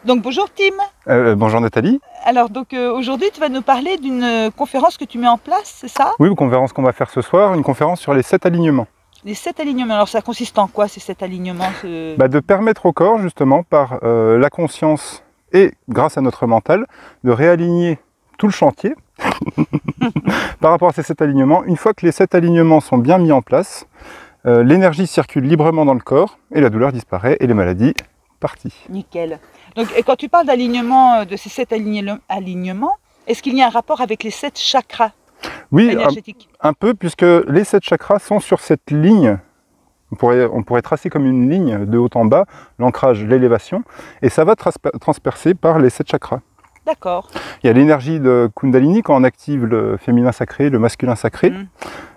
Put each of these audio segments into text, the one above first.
Donc bonjour Tim. Bonjour Nathalie. Alors donc aujourd'hui tu vas nous parler d'une conférence que tu mets en place, c'est ça? Oui, une conférence qu'on va faire ce soir, une conférence sur les 7 alignements. Les 7 alignements, alors ça consiste en quoi ces 7 alignements De permettre au corps justement par la conscience et grâce à notre mental de réaligner tout le chantier par rapport à ces 7 alignements. Une fois que les 7 alignements sont bien mis en place, l'énergie circule librement dans le corps et la douleur disparaît et les maladies parties. Nickel. Donc et quand tu parles d'alignement, de ces 7 alignements, est-ce qu'il y a un rapport avec les 7 chakras? Oui, un peu, puisque les 7 chakras sont sur cette ligne. On pourrait tracer comme une ligne de haut en bas, l'ancrage, l'élévation, et ça va transpercer par les 7 chakras. D'accord. Il y a l'énergie de Kundalini quand on active le féminin sacré, le masculin sacré,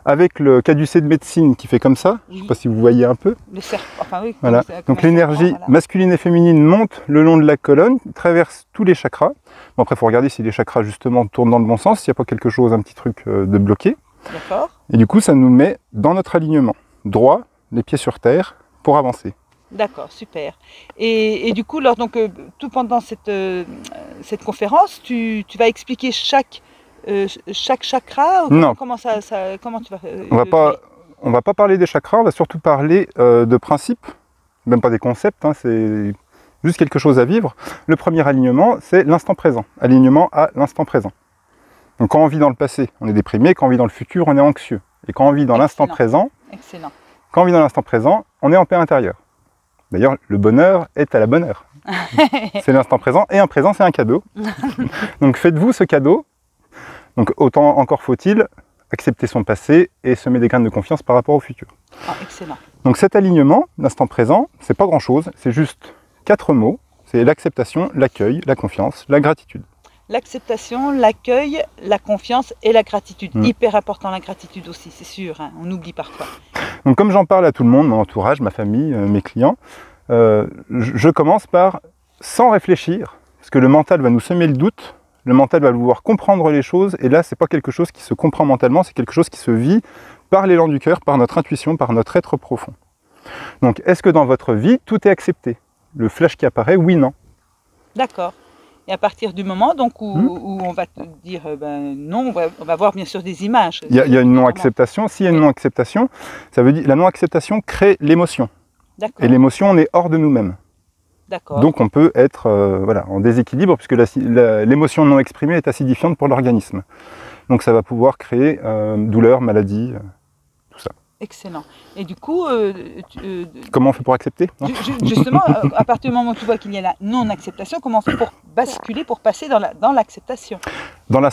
avec le caducée de médecine qui fait comme ça. Je ne sais pas si vous voyez un peu. Le serpent, enfin oui. Voilà. Donc l'énergie masculine et féminine monte le long de la colonne, traverse tous les chakras. Bon, après, il faut regarder si les chakras justement tournent dans le bon sens, s'il n'y a pas quelque chose, un petit truc de bloqué. D'accord. Et du coup, ça nous met dans notre alignement, droit, les pieds sur terre, pour avancer. D'accord, super. Et du coup, tout pendant cette conférence, tu vas expliquer chaque chakra ou Non. comment tu vas On va pas parler des chakras, on va surtout parler de principes, même pas des concepts, hein, c'est juste quelque chose à vivre. Le premier alignement, c'est l'instant présent, alignement à l'instant présent. Donc quand on vit dans le passé, on est déprimé, quand on vit dans le futur, on est anxieux. Et quand on vit dans l'instant présent, quand on vit dans l'instant présent, on est en paix intérieure. D'ailleurs, le bonheur est à la bonne heure. C'est l'instant présent, et un présent, c'est un cadeau. Donc faites-vous ce cadeau. Donc autant encore faut-il accepter son passé et semer des graines de confiance par rapport au futur. Ah, excellent. Donc cet alignement, l'instant présent, c'est pas grand-chose, c'est juste 4 mots. C'est l'acceptation, l'accueil, la confiance, la gratitude. L'acceptation, l'accueil, la confiance et la gratitude. Hyper important la gratitude aussi, c'est sûr, hein, on oublie parfois. Donc comme j'en parle à tout le monde, mon entourage, ma famille, mes clients, je commence par, sans réfléchir, parce que le mental va nous semer le doute, le mental va vouloir comprendre les choses, et là, c'est pas quelque chose qui se comprend mentalement, c'est quelque chose qui se vit par l'élan du cœur, par notre intuition, par notre être profond. Donc, est-ce que dans votre vie, tout est accepté? Le flash qui apparaît, oui, non. D'accord. Et à partir du moment donc, où on va te dire non, on va voir bien sûr des images. Il y a une non-acceptation. S'il y a une non-acceptation, ça veut dire la non-acceptation crée l'émotion. Et l'émotion, on est hors de nous-mêmes. Donc on peut être en déséquilibre, puisque l'émotion non exprimée est acidifiante pour l'organisme. Donc ça va pouvoir créer douleur, maladie, tout ça. Excellent. Et du coup... comment on fait pour accepter? Justement, à partir du moment où tu vois qu'il y a la non-acceptation, comment on fait pour basculer, pour passer dans l'acceptation? Dans la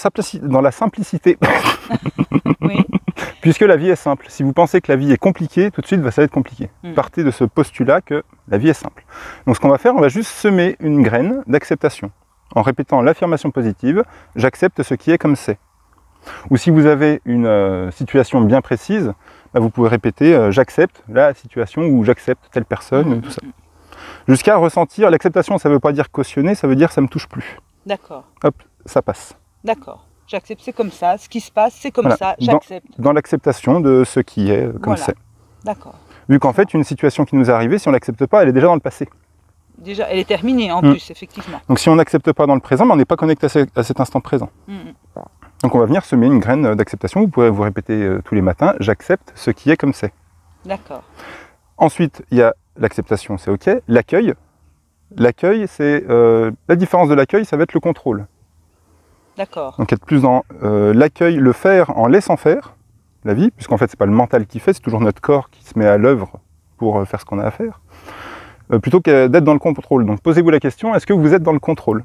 simplicité. Oui. Puisque la vie est simple. Si vous pensez que la vie est compliquée, tout de suite, ça va être compliqué. Partez de ce postulat que la vie est simple. Donc ce qu'on va faire, on va juste semer une graine d'acceptation. En répétant l'affirmation positive, j'accepte ce qui est comme c'est. Ou si vous avez une situation bien précise, vous pouvez répéter j'accepte la situation ou j'accepte telle personne, tout ça. Jusqu'à ressentir, l'acceptation, ça ne veut pas dire cautionner, ça veut dire ça ne me touche plus. D'accord. Hop, ça passe. D'accord. J'accepte, c'est comme ça, ce qui se passe, c'est comme ça, j'accepte. Dans l'acceptation de ce qui est comme c'est. D'accord. Vu qu'en fait, une situation qui nous est arrivée, si on ne l'accepte pas, elle est déjà dans le passé. Déjà, elle est terminée en plus, effectivement. Donc si on n'accepte pas dans le présent, on n'est pas connecté à cet instant présent. Donc on va venir semer une graine d'acceptation. Vous pourrez vous répéter tous les matins, j'accepte ce qui est comme c'est. D'accord. Ensuite, il y a l'acceptation, c'est OK. L'accueil. L'accueil, c'est la différence de l'accueil, ça va être le contrôle. D'accord. Donc être plus dans l'accueil, le faire en laissant faire la vie, puisqu'en fait, c'est pas le mental qui fait, c'est toujours notre corps qui se met à l'œuvre pour faire ce qu'on a à faire, plutôt que d'être dans le contrôle. Donc posez-vous la question, est-ce que vous êtes dans le contrôle?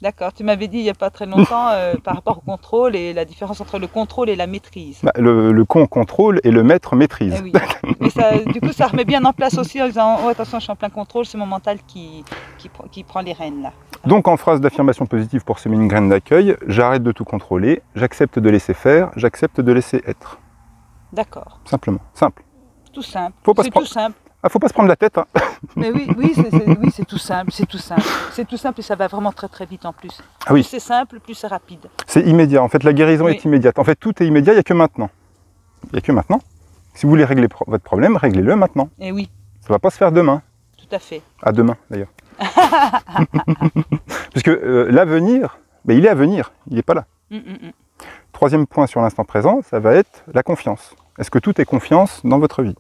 D'accord, tu m'avais dit il n'y a pas très longtemps par rapport au contrôle et la différence entre le contrôle et la maîtrise. Le con contrôle et le maître maîtrise. Eh oui. Mais ça, du coup, ça remet bien en place aussi en disant oh, attention, je suis en plein contrôle, c'est mon mental qui prend les rênes là. Donc en phrase d'affirmation positive pour semer une graine d'accueil, j'arrête de tout contrôler, j'accepte de laisser faire, j'accepte de laisser être. D'accord. Simplement, simple. Tout simple. C'est tout simple. Ah, faut pas se prendre la tête. Hein. Mais oui, c'est tout simple, c'est tout simple. C'est tout simple et ça va vraiment très très vite en plus. Ah oui. Plus c'est simple, plus c'est rapide. C'est immédiat. En fait, la guérison est immédiate. En fait, tout est immédiat, il n'y a que maintenant. Il n'y a que maintenant. Si vous voulez régler votre problème, réglez-le maintenant. Et oui. Ça ne va pas se faire demain. tout à fait. À demain, d'ailleurs. Puisque l'avenir, ben, il est à venir, il n'est pas là. Troisième point sur l'instant présent, ça va être la confiance. Est-ce que tout est confiance dans votre vie?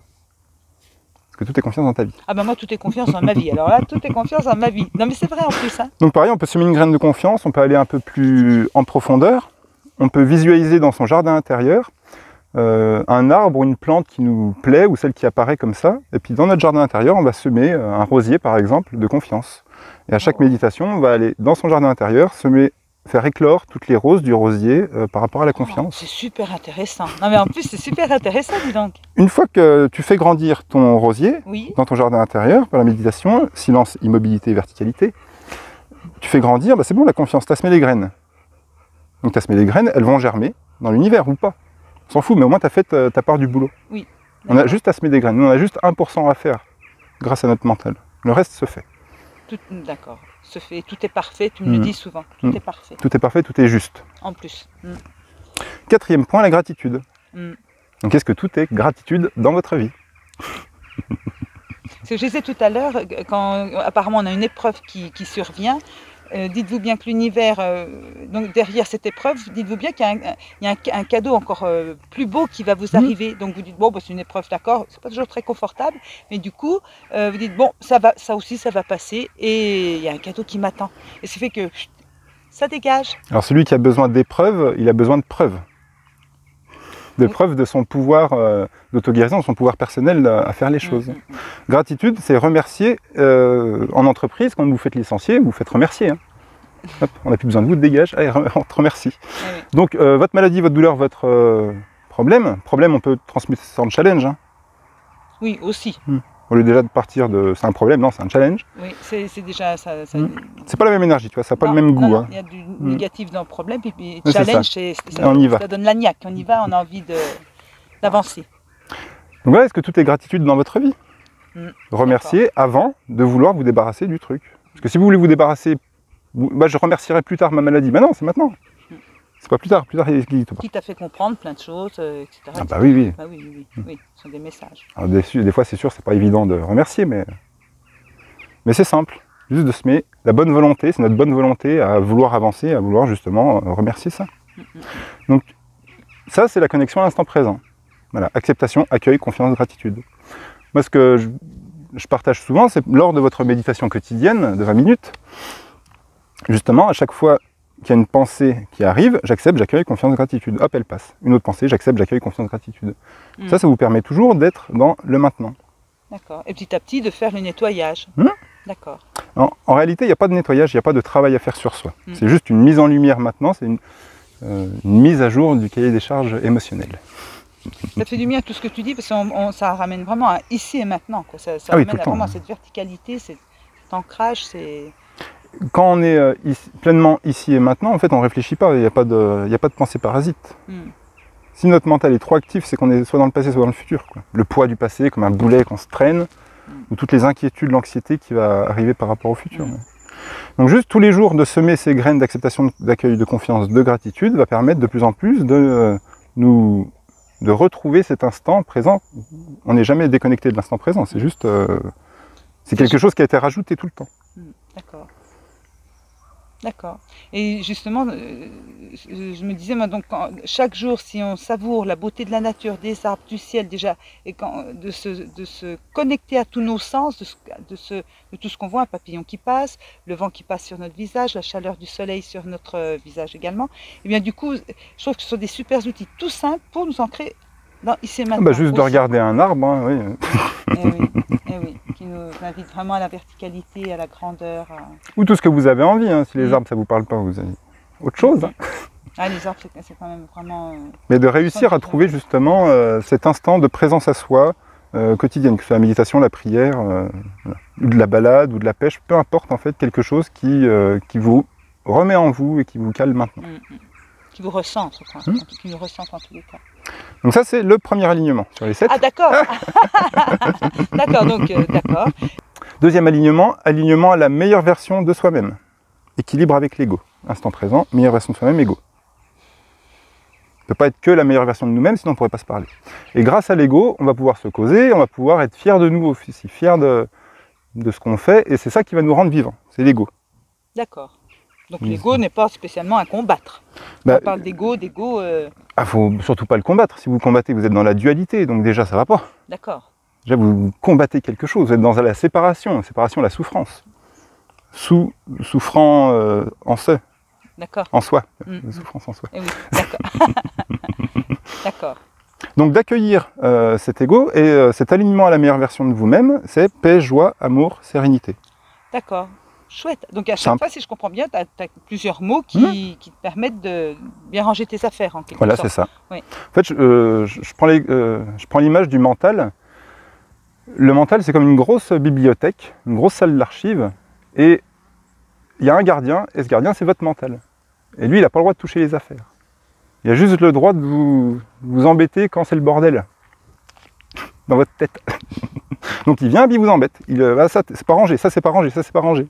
Est-ce que tout est confiance dans ta vie? Ah ben moi, tout est confiance dans ma vie. Alors là, tout est confiance dans ma vie. Non mais c'est vrai en plus. Hein. Donc pareil, on peut semer une graine de confiance, on peut aller un peu plus en profondeur, on peut visualiser dans son jardin intérieur un arbre ou une plante qui nous plaît ou celle qui apparaît comme ça. Et puis dans notre jardin intérieur, on va semer un rosier par exemple de confiance. Et à chaque méditation, on va aller dans son jardin intérieur, faire éclore toutes les roses du rosier par rapport à la confiance. C'est super intéressant. Non mais en plus, c'est super intéressant, dis donc. Une fois que tu fais grandir ton rosier Oui. dans ton jardin intérieur, par la méditation, silence, immobilité, verticalité, tu fais grandir, bah c'est bon, la confiance, tu as semé les graines. Donc tu as semé les graines, elles vont germer dans l'univers ou pas. On s'en fout, mais au moins tu as fait ta part du boulot. Oui. On a juste à semer des graines, nous on a juste 1% à faire grâce à notre mental. Le reste se fait. D'accord, se fait, tout est parfait, tu me le dis souvent, tout est parfait. Tout est parfait, tout est juste. En plus. Quatrième point, la gratitude. Donc est-ce que tout est gratitude dans votre vie? Ce que je disais tout à l'heure, quand apparemment on a une épreuve qui survient, dites-vous bien que l'univers, donc derrière cette épreuve, dites-vous bien qu'il y a un cadeau encore plus beau qui va vous arriver. Donc vous dites, bon, bah, c'est une épreuve, d'accord, c'est pas toujours très confortable, mais du coup, vous dites, bon, ça aussi, ça va passer, et il y a un cadeau qui m'attend. Et ça fait que ça dégage. Alors celui qui a besoin d'épreuves, il a besoin de preuves. De preuves de son pouvoir d'auto-guérison, de son pouvoir personnel à faire les choses. Gratitude, c'est remercier en entreprise, quand vous vous faites licencier, vous faites remercier. Hein. Hop, on n'a plus besoin de vous, dégage, allez, on te remercie. Donc votre maladie, votre douleur, votre problème, on peut transmettre ça en challenge. Hein. Oui, aussi. Au lieu déjà de partir de c'est un problème, non, c'est un challenge. Oui, c'est déjà ça. C'est pas la même énergie, tu vois, ça n'a pas le même goût. Non, hein. il y a du négatif dans le problème, et puis Ouais, challenge, on y va. Ça donne la niaque, on y va, on a envie d'avancer. Donc voilà, est-ce que tout est gratitude dans votre vie? Remercier avant de vouloir vous débarrasser du truc. Parce que si vous voulez vous débarrasser, bah, je remercierai plus tard ma maladie. Bah non, c'est maintenant. C'est pas plus tard il n'existe pas. Qui t'a fait comprendre plein de choses, etc. Ah bah oui, oui. Bah oui, ce sont des messages. Alors, des fois, c'est sûr, c'est pas évident de remercier, mais c'est simple. Juste de semer la bonne volonté, c'est notre bonne volonté à vouloir avancer, à vouloir justement remercier ça. Donc ça, c'est la connexion à l'instant présent. Voilà, acceptation, accueil, confiance, gratitude. Moi, ce que je partage souvent, c'est lors de votre méditation quotidienne de 20 minutes, justement, à chaque fois qu'il y a une pensée qui arrive, j'accepte, j'accueille, confiance, gratitude. Hop, elle passe. Une autre pensée, j'accepte, j'accueille, confiance, gratitude. Ça vous permet toujours d'être dans le maintenant. D'accord. Et petit à petit, de faire le nettoyage. D'accord. En réalité, il n'y a pas de nettoyage, il n'y a pas de travail à faire sur soi. C'est juste une mise en lumière maintenant, c'est une mise à jour du cahier des charges émotionnel. Ça te fait du bien tout ce que tu dis, parce que ça ramène vraiment à ici et maintenant. Quoi. Ça oui, ramène vraiment à cette verticalité, cet ancrage. Quand on est pleinement ici et maintenant, en fait, on ne réfléchit pas, il n'y a pas de pensée parasite. Si notre mental est trop actif, c'est qu'on est soit dans le passé, soit dans le futur. Quoi. Le poids du passé, comme un boulet qu'on se traîne, ou toutes les inquiétudes, l'anxiété qui va arriver par rapport au futur. Donc juste tous les jours de semer ces graines d'acceptation, d'accueil, de confiance, de gratitude va permettre de plus en plus de retrouver cet instant présent. On n'est jamais déconnecté de l'instant présent, c'est juste... c'est quelque chose qui a été rajouté tout le temps. D'accord. D'accord. Et justement, je me disais, moi, donc, chaque jour, si on savoure la beauté de la nature, des arbres, du ciel déjà, et de se connecter à tous nos sens, de tout ce qu'on voit, un papillon qui passe, le vent qui passe sur notre visage, la chaleur du soleil sur notre visage également, et bien du coup, je trouve que ce sont des super outils tout simples pour nous ancrer dans ici et maintenant. Juste de regarder un arbre, hein, oui. Eh oui, qui nous invite vraiment à la verticalité, à la grandeur. Ou tout ce que vous avez envie, hein. Si les arbres ça vous parle pas, vous avez autre chose. Hein. Ah, les arbres, c'est quand même vraiment... Mais de réussir à trouver justement cet instant de présence à soi quotidienne, que ce soit la méditation, la prière, ou de la balade, ou de la pêche, peu importe en fait, quelque chose qui vous remet en vous et qui vous cale maintenant. Qui vous recentre, qui nous recentre en tous les cas. Donc ça c'est le premier alignement sur les 7. Ah d'accord. D'accord, donc d'accord. Deuxième alignement, alignement à la meilleure version de soi-même. Équilibre avec l'ego. Instant présent, meilleure version de soi-même, ego. Ça ne peut pas être que la meilleure version de nous-mêmes, sinon on ne pourrait pas se parler. Et grâce à l'ego, on va pouvoir se causer, on va pouvoir être fier de nous aussi, fier de ce qu'on fait, et c'est ça qui va nous rendre vivants, c'est l'ego. D'accord. Donc Oui. l'ego n'est pas spécialement à combattre. Bah, On parle d'ego, faut surtout pas le combattre. Si vous combattez, vous êtes dans la dualité, donc déjà ça va pas. d'accord. Déjà vous combattez quelque chose, vous êtes dans la séparation la souffrance. Souffrant en soi, D'accord. en soi, Mm. souffrance en soi. Eh oui, d'accord. D'accord. Donc d'accueillir cet ego et cet alignement à la meilleure version de vous-même, c'est paix, joie, amour, sérénité. D'accord. Chouette. Donc à chaque Simple. fois, si je comprends bien, tu as plusieurs mots qui te permettent de bien ranger tes affaires en quelque Voilà, sorte. c'est ça. Oui. En fait, je prends l'image du mental. Le mental, c'est comme une grosse bibliothèque, une grosse salle d'archives, et il y a un gardien, et ce gardien, c'est votre mental. Et lui, il n'a pas le droit de toucher les affaires. Il a juste le droit de vous embêter quand c'est le bordel dans votre tête. Donc il vient et il vous embête. Ça, c'est pas rangé, ça, c'est pas rangé, ça, c'est pas rangé.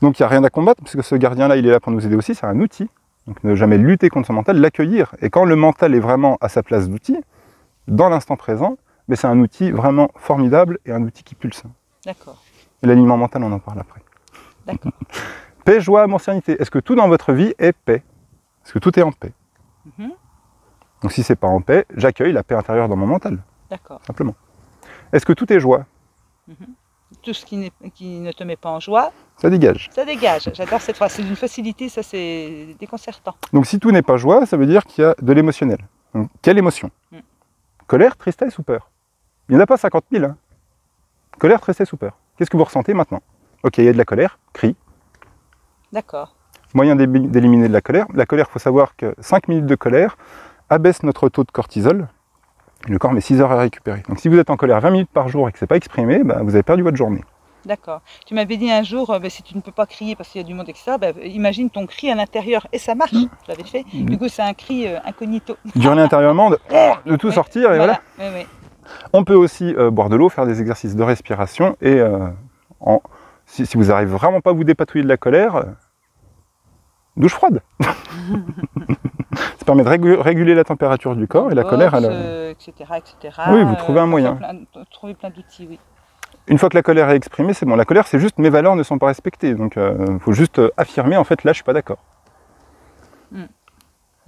Donc il n'y a rien à combattre, parce que ce gardien-là, il est là pour nous aider aussi, c'est un outil. Donc ne jamais lutter contre son mental, l'accueillir. Et quand le mental est vraiment à sa place d'outil, dans l'instant présent, mais c'est un outil vraiment formidable et un outil qui pulse. D'accord. Et l'alignement mental, on en parle après. D'accord. Paix, joie, amour, sérénité. Est-ce que tout dans votre vie est paix? Est-ce que tout est en paix? Mhm. Donc si c'est pas en paix, j'accueille la paix intérieure dans mon mental, D'accord. simplement. Est-ce que tout est joie? Tout ce qui ne te met pas en joie, Ça dégage. ça dégage. J'adore cette phrase. C'est d'une facilité, ça c'est déconcertant. Donc si tout n'est pas joie, ça veut dire qu'il y a de l'émotionnel. Donc quelle émotion? Colère, tristesse ou peur? Il n'y en a pas 50 000. Hein. Colère, tristesse ou peur? Qu'est-ce que vous ressentez maintenant? Ok, il y a de la colère, crie. D'accord. Moyen d'éliminer de la colère. La colère, il faut savoir que 5 minutes de colère abaisse notre taux de cortisol. Le corps met 6 heures à récupérer. Donc si vous êtes en colère 20 minutes par jour et que ce n'est pas exprimé, vous avez perdu votre journée. D'accord. Tu m'avais dit un jour, si tu ne peux pas crier parce qu'il y a du monde, etc., imagine ton cri à l'intérieur. Et ça marche, tu l'avais fait. Du coup, c'est un cri incognito. Hurler intérieurement, de tout sortir, et voilà. Oui, oui. On peut aussi boire de l'eau, faire des exercices de respiration, et si vous n'arrivez vraiment pas à vous dépatouiller de la colère, douche froide. Ça permet de réguler la température du corps, et la colère, etc., etc. Oui, vous trouvez un moyen. Trouver plein d'outils, oui. Une fois que la colère est exprimée, c'est bon. La colère, c'est juste mes valeurs ne sont pas respectées. Donc, il faut juste affirmer, en fait, là, je suis pas d'accord.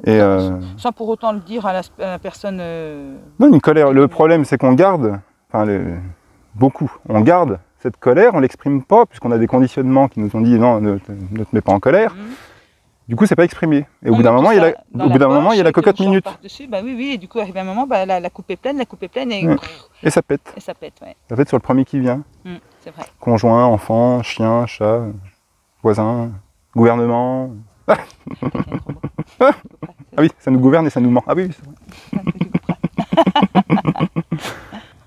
Et sans pour autant le dire à la personne. non, une colère. Le problème, c'est qu'on garde, beaucoup, on garde cette colère, on l'exprime pas, puisqu'on a des conditionnements qui nous ont dit non, ne te mets pas en colère. Du coup, c'est pas exprimé. Et au bout d'un moment, il y a la cocotte minute. Bah oui, oui. Et du coup, arrive un moment, la coupe est pleine, et ça pète. Et ça pète, ouais. Ça pète sur le premier qui vient. C'est vrai. Conjoint, enfant, chien, chat, voisin, gouvernement. Ah oui, ça nous gouverne et ça nous ment. Ah oui, c'est vrai.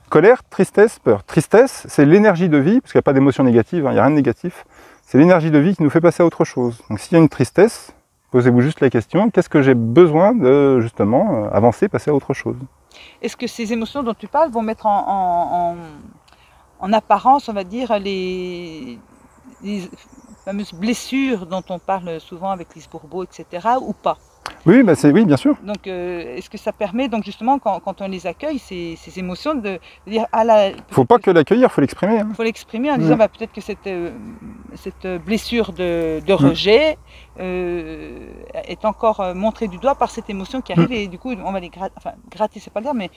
Colère, tristesse, peur. Tristesse, c'est l'énergie de vie, parce qu'il n'y a pas d'émotion négative, il n'y a rien de négatif. C'est l'énergie de vie qui nous fait passer à autre chose. Donc s'il y a une tristesse, posez-vous juste la question, qu'est-ce que j'ai besoin de, justement, avancer, passer à autre chose? Est-ce que ces émotions dont tu parles vont mettre en apparence, on va dire, les fameuses blessures dont on parle souvent avec Lise Bourbeau, etc., ou pas? Oui, oui, bien sûr. Donc, est-ce que ça permet, donc justement, quand on les accueille, ces émotions, de dire « Ah là !» Faut pas que l'accueillir, faut l'exprimer. Il faut l'exprimer en disant peut-être que cette blessure de rejet est encore montrée du doigt par cette émotion qui arrive et du coup, on va les gratter, c'est pas le dire, mais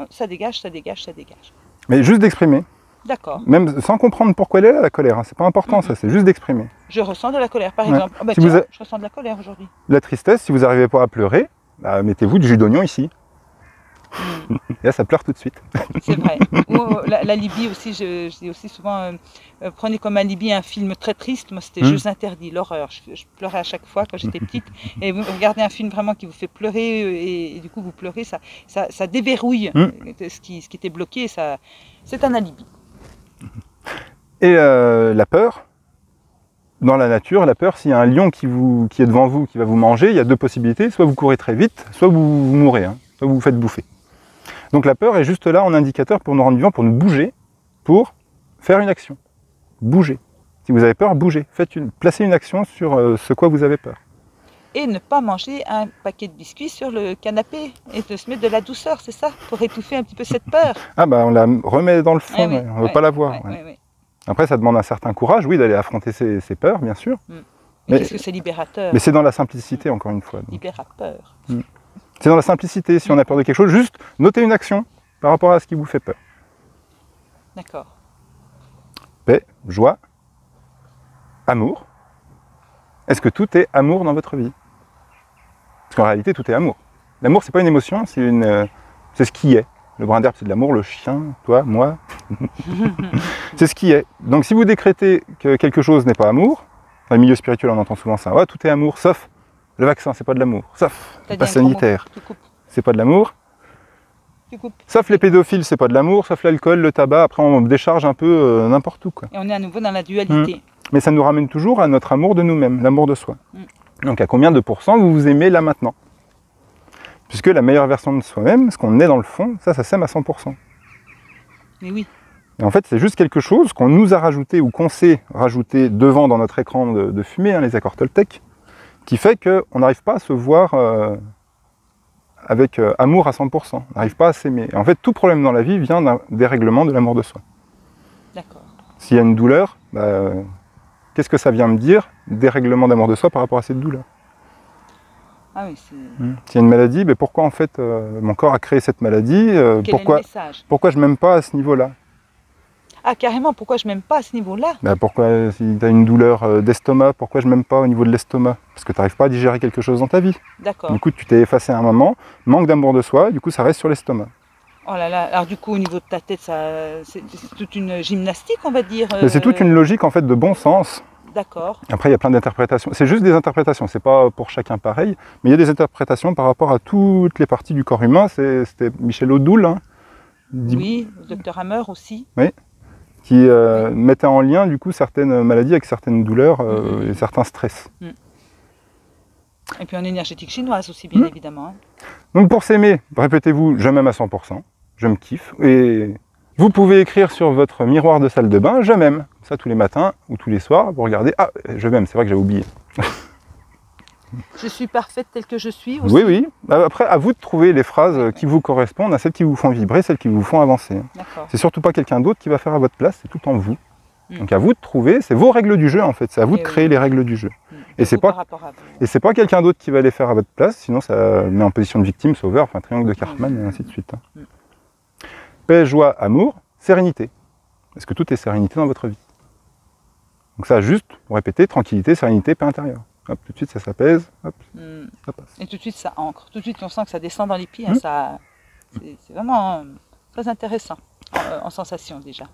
ça dégage, ça dégage, ça dégage. Mais juste d'exprimer. D'accord. Même sans comprendre pourquoi elle est là, la colère. Hein. C'est pas important, ça, c'est juste d'exprimer. Je ressens de la colère, par exemple. Oh, Si je ressens de la colère aujourd'hui. La tristesse, si vous n'arrivez pas à pleurer, mettez-vous du jus d'oignon ici. Et là, ça pleure tout de suite. C'est vrai. Ou la Libye aussi, je dis aussi souvent, prenez comme alibi un film très triste. Moi, c'était Jeux interdits, l'horreur. Je pleurais à chaque fois quand j'étais petite. Et vous regardez un film vraiment qui vous fait pleurer, et du coup, vous pleurez, ça déverrouille ce qui était bloqué. C'est un alibi. Et la peur, dans la nature, la peur, s'il y a un lion qui est devant vous, qui va vous manger, il y a deux possibilités. Soit vous courez très vite, soit vous mourrez, soit vous vous faites bouffer. Donc la peur est juste là en indicateur pour nous rendre vivants, pour nous bouger, pour faire une action. Bougez. Si vous avez peur, bougez. Placez une action sur ce quoi vous avez peur. Et ne pas manger un paquet de biscuits sur le canapé et de se mettre de la douceur, c'est ça? Pour étouffer un petit peu cette peur. On la remet dans le fond, on ne veut pas la voir. Après, ça demande un certain courage, oui, d'aller affronter ses peurs, bien sûr. Mais qu'est-ce que c'est libérateur? Mais c'est dans la simplicité, encore une fois. Libérateur. C'est dans la simplicité. Si on a peur de quelque chose, juste notez une action par rapport à ce qui vous fait peur. D'accord. Paix, joie, amour. Est-ce que tout est amour dans votre vie? Parce qu'en réalité, tout est amour. L'amour, c'est pas une émotion, c'est ce qui est. Le brin d'herbe, c'est de l'amour, le chien, toi, moi. C'est ce qui est. Donc si vous décrétez que quelque chose n'est pas amour, dans le milieu spirituel, on entend souvent ça. Ouais, tout est amour, sauf le vaccin, c'est pas de l'amour. Sauf le pass sanitaire, c'est pas de l'amour. Sauf les pédophiles, c'est pas de l'amour. Sauf l'alcool, le tabac. Après, on décharge un peu n'importe où, quoi. Et on est à nouveau dans la dualité. Mais ça nous ramène toujours à notre amour de nous-mêmes, l'amour de soi. Donc à combien de pourcents vous vous aimez là maintenant? Puisque la meilleure version de soi-même, ce qu'on est dans le fond, ça s'aime à 100%. Mais oui. Et en fait, c'est juste quelque chose qu'on nous a rajouté ou qu'on s'est rajouté devant dans notre écran de fumée, hein, les accords Toltec, qui fait qu'on n'arrive pas à se voir avec amour à 100%. On n'arrive pas à s'aimer. En fait, tout problème dans la vie vient d'un dérèglement de l'amour de soi. D'accord. S'il y a une douleur, qu'est-ce que ça vient me dire? Dérèglement d'amour de soi par rapport à cette douleur. Ah oui, S'il y a une maladie, pourquoi en fait mon corps a créé cette maladie? Pourquoi je m'aime pas à ce niveau-là? Ah carrément, pourquoi je m'aime pas à ce niveau-là? Pourquoi, si tu as une douleur d'estomac, pourquoi je m'aime pas au niveau de l'estomac? Parce que tu n'arrives pas à digérer quelque chose dans ta vie. D'accord. Du coup, tu t'es effacé à un moment, manque d'amour de soi, du coup ça reste sur l'estomac. Oh là là, alors du coup au niveau de ta tête, c'est toute une gymnastique, on va dire. C'est toute une logique en fait de bon sens. D'accord. Après, il y a plein d'interprétations. C'est juste des interprétations, c'est pas pour chacun pareil, mais il y a des interprétations par rapport à toutes les parties du corps humain. C'était Michel Odoul. Hein, oui, le docteur Hammer aussi. Oui, qui mettait en lien du coup certaines maladies avec certaines douleurs et certains stress. Et puis en énergétique chinoise aussi, bien évidemment. Hein. Donc pour s'aimer, répétez-vous, je m'aime à 100%, je me kiffe. Et vous pouvez écrire sur votre miroir de salle de bain, je m'aime. Ça tous les matins ou tous les soirs, vous regardez, ah, je m'aime, c'est vrai que j'avais oublié. Je suis parfaite telle que je suis aussi. Oui, oui. Après, à vous de trouver les phrases qui vous correspondent, à celles qui vous font vibrer, celles qui vous font avancer. C'est surtout pas quelqu'un d'autre qui va faire à votre place, c'est tout en vous. Donc à vous de trouver, c'est vos règles du jeu en fait, c'est à vous de créer les règles du jeu. Et c'est pas quelqu'un d'autre qui va les faire à votre place, sinon ça met en position de victime, sauveur, enfin triangle de Cartman et ainsi de suite. Paix, joie, amour, sérénité. Est-ce que tout est sérénité dans votre vie? Donc ça, juste, pour répéter, tranquillité, sérénité, paix intérieure. Hop, tout de suite, ça s'apaise, hop, ça passe. Et tout de suite, ça ancre. Tout de suite, on sent que ça descend dans les pieds. Hein, c'est vraiment très intéressant en sensation déjà.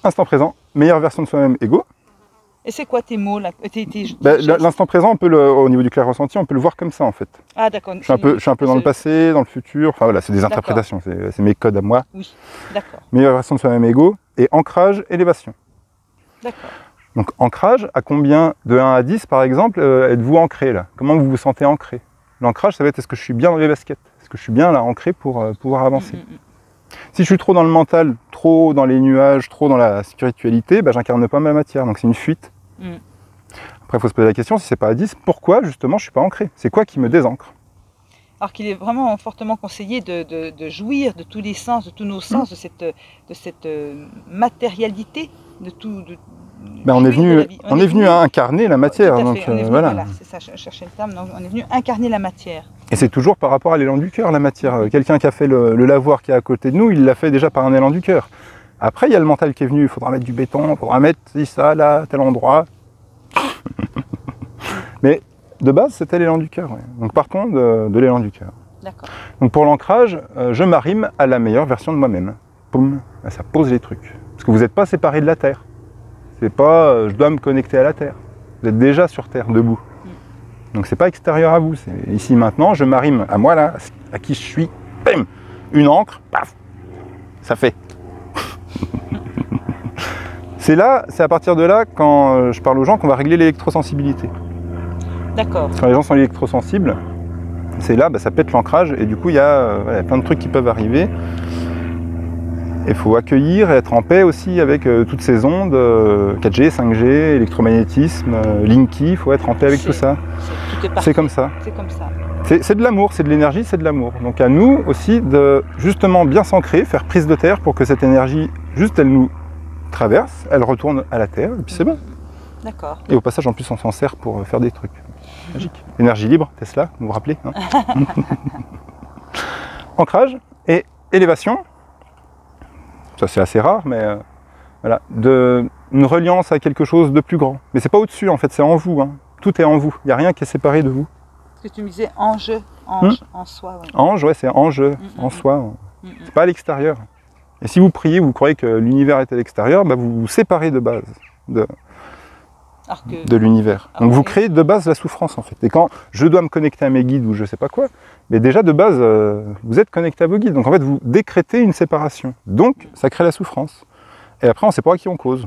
Instant présent, meilleure version de soi-même, ego. Et c'est quoi tes mots là? L'instant présent, on peut au niveau du clair ressenti, on peut le voir comme ça en fait. Ah d'accord. Je suis un peu dans le passé, dans le futur, enfin voilà, c'est des interprétations, c'est mes codes à moi. Oui, d'accord. Meilleure version de soi-même, ego. Et ancrage, élévation. D'accord. Donc ancrage, à combien de 1 à 10 par exemple, êtes-vous ancré là? Comment vous vous sentez ancré? L'ancrage, ça va être est-ce que je suis bien dans les baskets? Est-ce que je suis bien là ancré pour pouvoir avancer? Si je suis trop dans le mental, trop dans les nuages, trop dans la spiritualité, j'incarne pas ma matière, donc c'est une fuite. Après, il faut se poser la question, si c'est pas à 10, pourquoi justement je suis pas ancré? C'est quoi qui me désancre? Alors qu'il est vraiment fortement conseillé de jouir de tous les sens, de tous nos sens, de cette matérialité, de tout. On est venu à incarner la matière. Donc, voilà, c'est ça, je cherchais le terme. Donc, on est venu incarner la matière. Et c'est toujours par rapport à l'élan du cœur, la matière. Quelqu'un qui a fait le lavoir qui est à côté de nous, il l'a fait déjà par un élan du cœur. Après, il y a le mental qui est venu. Il faudra mettre du béton, il faudra mettre ça, là, tel endroit. Mais de base, c'était l'élan du cœur. Ouais. Donc partons de l'élan du cœur. D'accord. Donc pour l'ancrage, je m'arrime à la meilleure version de moi-même. Poum, ça pose les trucs. Parce que vous n'êtes pas séparés de la Terre. C'est pas je dois me connecter à la Terre. Vous êtes déjà sur Terre, debout. Donc c'est pas extérieur à vous. C'est ici maintenant, je m'arrime à moi là, à qui je suis. Bam, une encre, paf, ça fait. C'est à partir de là, quand je parle aux gens, qu'on va régler l'électrosensibilité. D'accord. Quand les gens sont électrosensibles, c'est là, ça pète l'ancrage et du coup, il y a plein de trucs qui peuvent arriver. Il faut accueillir et être en paix aussi avec toutes ces ondes, 4G, 5G, électromagnétisme, Linky, il faut être en paix avec tout ça. C'est comme ça. C'est comme ça. C'est de l'amour, c'est de l'énergie, c'est de l'amour. Donc à nous aussi de justement bien s'ancrer, faire prise de terre pour que cette énergie, juste elle nous traverse, elle retourne à la Terre, et puis c'est bon. D'accord. Et au passage, en plus, on s'en sert pour faire des trucs magiques. Énergie libre, Tesla, vous vous rappelez, hein. Ancrage et élévation. Ça, c'est assez rare, mais voilà. Une reliance à quelque chose de plus grand. Mais c'est pas au-dessus, en fait, c'est en vous. Hein. Tout est en vous. Il n'y a rien qui est séparé de vous. Ce que tu me disais, ange, en soi. Ouais. Ange, ouais, c'est ange en soi. C'est pas à l'extérieur. Et si vous priez, vous croyez que l'univers est à l'extérieur, bah vous vous séparez de base de l'univers. Donc vous créez de base la souffrance en fait. Et quand je dois me connecter à mes guides ou je sais pas quoi, mais déjà de base, vous êtes connecté à vos guides. Donc en fait, vous décrétez une séparation. Donc ça crée la souffrance. Et après, on ne sait pas à qui on cause.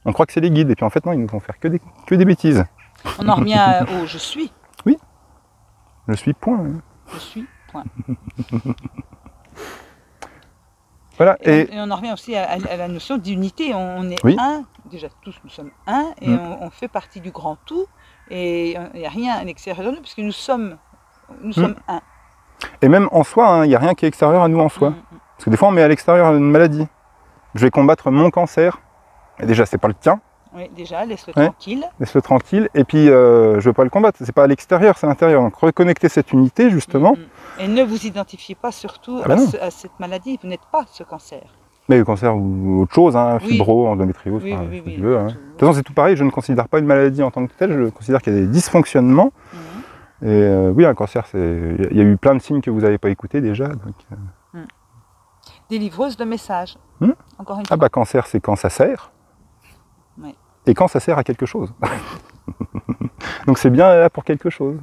On croit que c'est les guides. Et puis en fait, non, ils nous font faire que des bêtises. On en revient au je suis. Oui. Je suis point. Je suis point. Voilà. Et on en revient aussi à la notion d'unité. On est un, déjà tous nous sommes un, et on fait partie du grand tout. Et il n'y a rien à l'extérieur de nous, puisque nous sommes un. Et même en soi, il n'y a rien qui est extérieur à nous en soi. Parce que des fois, on met à l'extérieur une maladie. Je vais combattre mon cancer. Et déjà, c'est pas le tien. Oui, déjà, laisse-le tranquille. Laisse-le tranquille. Et puis, je ne veux pas le combattre. C'est pas à l'extérieur, c'est à l'intérieur. Donc, reconnecter cette unité, justement. Et ne vous identifiez pas surtout à cette maladie. Vous n'êtes pas ce cancer. Mais le cancer ou autre chose, hein, fibro, endométriose, si tu veux. Hein. De toute façon, c'est tout pareil. Je ne considère pas une maladie en tant que telle. Je considère qu'il y a des dysfonctionnements. Et oui, un cancer, il y a eu plein de signes que vous n'avez pas écoutés déjà. Donc, Délivreuse de messages. Encore une fois. Ah bah cancer, c'est quand ça sert. Oui. Et quand ça sert à quelque chose. Donc c'est bien là pour quelque chose.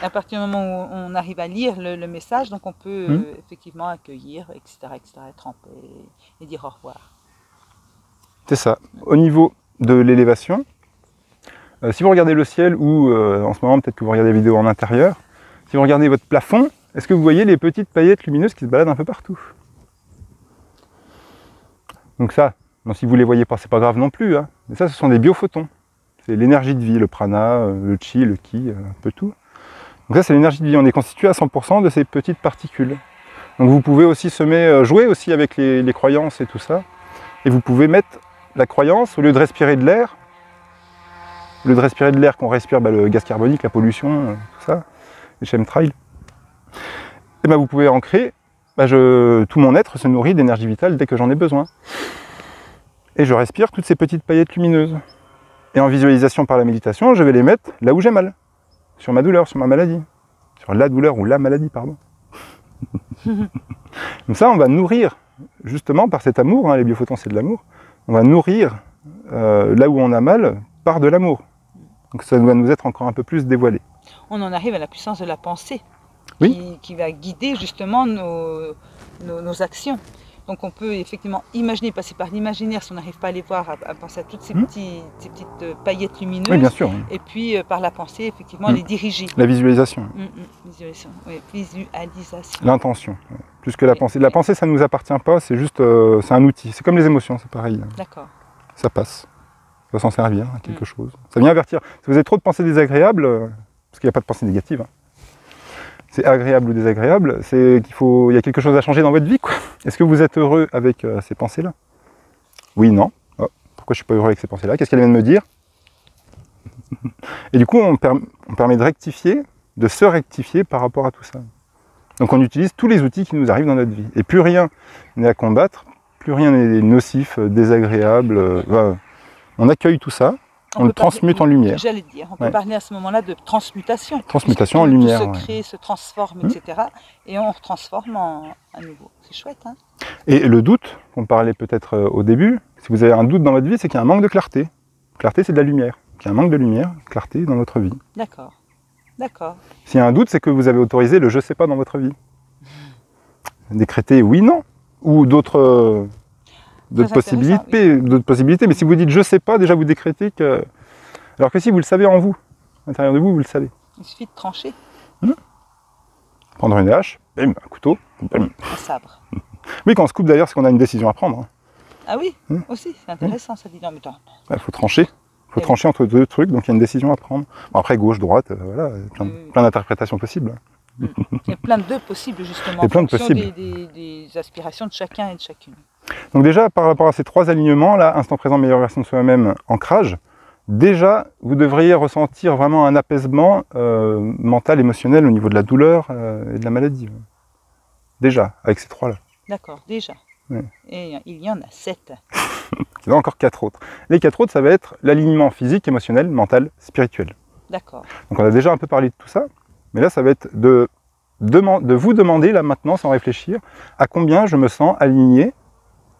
À partir du moment où on arrive à lire le message, donc on peut effectivement accueillir, etc., être en paix et dire au revoir. C'est ça. Au niveau de l'élévation, si vous regardez le ciel ou en ce moment peut-être que vous regardez la vidéo en intérieur, si vous regardez votre plafond, est-ce que vous voyez les petites paillettes lumineuses qui se baladent un peu partout? Donc ça, bon, si vous ne les voyez pas, c'est pas grave non plus. Hein. Mais ça, ce sont des biophotons. C'est l'énergie de vie, le prana, le chi, le ki, un peu tout. Donc ça, c'est l'énergie de vie. On est constitué à 100% de ces petites particules. Donc vous pouvez aussi jouer aussi avec les croyances et tout ça. Et vous pouvez mettre la croyance, au lieu de respirer de l'air, qu'on respire, le gaz carbonique, la pollution, tout ça, les chemtrails, et vous pouvez ancrer, tout mon être se nourrit d'énergie vitale dès que j'en ai besoin. Et je respire toutes ces petites paillettes lumineuses. Et en visualisation par la méditation, je vais les mettre là où j'ai mal. Sur ma douleur, sur ma maladie. Sur la douleur ou la maladie, pardon. Comme ça, on va nourrir, justement par cet amour, hein, les biophotons c'est de l'amour, on va nourrir là où on a mal par de l'amour. Donc ça doit nous être encore un peu plus dévoilé. On en arrive à la puissance de la pensée. Oui. Qui va guider justement nos actions. Donc on peut effectivement imaginer, passer par l'imaginaire si on n'arrive pas à les voir, à penser à toutes ces petites paillettes lumineuses. Oui, bien sûr. Et puis par la pensée, effectivement, les diriger. La visualisation. Visualisation, oui, visualisation. L'intention, plus que la pensée. La pensée, ça ne nous appartient pas, c'est juste, c'est un outil. C'est comme les émotions, c'est pareil. D'accord. Ça passe. Ça va s'en servir à quelque chose. Ça vient avertir. Si vous avez trop de pensées désagréables, parce qu'il n'y a pas de pensée négative, hein, c'est agréable ou désagréable, c'est il y a quelque chose à changer dans votre vie, quoi. Est-ce que vous êtes heureux avec ces pensées-là? Oui, non. Oh, pourquoi je ne suis pas heureux avec ces pensées-là? Qu'est-ce qu'elles viennent me dire? Et du coup, on permet de rectifier, de se rectifier par rapport à tout ça. Donc on utilise tous les outils qui nous arrivent dans notre vie. Et plus rien n'est à combattre, plus rien n'est nocif, désagréable. On accueille tout ça. On le transmute en lumière. J'allais dire, on peut parler à ce moment-là de transmutation. Transmutation en lumière. Tout se crée, se transforme, etc. Et on retransforme à nouveau. C'est chouette, hein? Et le doute, on parlait peut-être au début, si vous avez un doute dans votre vie, c'est qu'il y a un manque de clarté. Clarté, c'est de la lumière. Il y a un manque de lumière, clarté dans notre vie. D'accord. D'accord. S'il y a un doute, c'est que vous avez autorisé le « je sais pas » dans votre vie. Décréter oui, non. Ou d'autres possibilités, mais si vous dites je sais pas, déjà vous décrétez que. Alors que si vous le savez en vous, à l'intérieur de vous, vous le savez. Il suffit de trancher. Prendre une hache, bim, un couteau, bim. Un sabre. Oui, quand on se coupe d'ailleurs, c'est qu'on a une décision à prendre. Hein. Ah oui, aussi, c'est intéressant ça dit. Non, mais attends. Il faut trancher. Il faut trancher entre deux trucs, donc il y a une décision à prendre. Bon, après, gauche, droite, voilà, plein d'interprétations possibles. Il y a plein de possibles justement, en fonction possibles. des aspirations de chacun et de chacune. Donc déjà, par rapport à ces 3 alignements, là, instant présent, meilleure version de soi-même, ancrage, déjà, vous devriez ressentir vraiment un apaisement mental, émotionnel au niveau de la douleur et de la maladie. Déjà, avec ces 3-là. D'accord, déjà. Ouais. Et il y en a 7. Il y en a encore 4 autres. Les 4 autres, ça va être l'alignement physique, émotionnel, mental, spirituel. D'accord. Donc on a déjà un peu parlé de tout ça, mais là, ça va être de vous demander, là maintenant, sans réfléchir, à combien je me sens aligné,